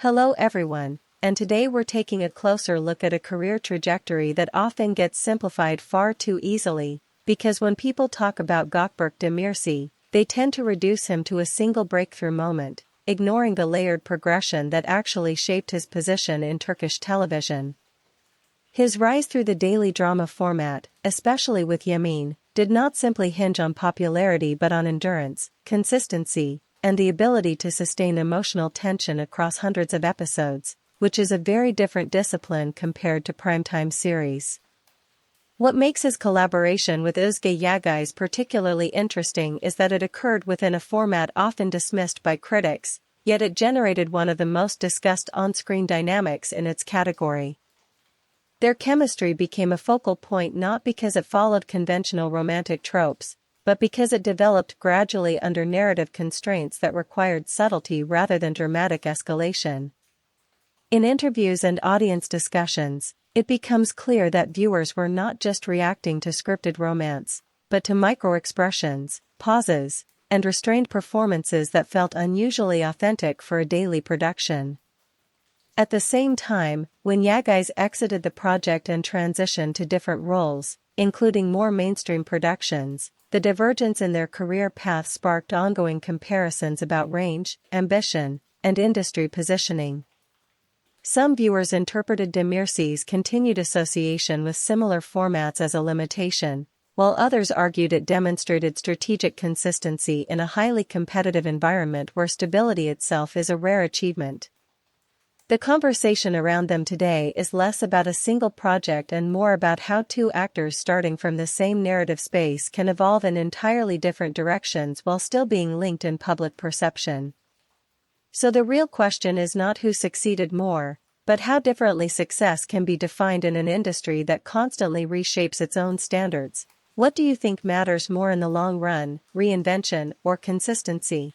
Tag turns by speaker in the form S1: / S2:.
S1: Hello everyone, and today we're taking a closer look at a career trajectory that often gets simplified far too easily, because when people talk about Gökberk Demirci, they tend to reduce him to a single breakthrough moment, ignoring the layered progression that actually shaped his position in Turkish television. His rise through the daily drama format, especially with Yemin, did not simply hinge on popularity but on endurance, consistency, and the ability to sustain emotional tension across hundreds of episodes, which is a very different discipline compared to primetime series. What makes his collaboration with Özge Yağız particularly interesting is that it occurred within a format often dismissed by critics, yet it generated one of the most discussed on-screen dynamics in its category. Their chemistry became a focal point not because it followed conventional romantic tropes, but because it developed gradually under narrative constraints that required subtlety rather than dramatic escalation. In interviews and audience discussions, it becomes clear that viewers were not just reacting to scripted romance, but to micro-expressions, pauses, and restrained performances that felt unusually authentic for a daily production. At the same time, when Yağız exited the project and transitioned to different roles, including more mainstream productions, the divergence in their career path sparked ongoing comparisons about range, ambition, and industry positioning. Some viewers interpreted Demirci's continued association with similar formats as a limitation, while others argued it demonstrated strategic consistency in a highly competitive environment where stability itself is a rare achievement. The conversation around them today is less about a single project and more about how two actors starting from the same narrative space can evolve in entirely different directions while still being linked in public perception. So the real question is not who succeeded more, but how differently success can be defined in an industry that constantly reshapes its own standards. What do you think matters more in the long run, reinvention or consistency?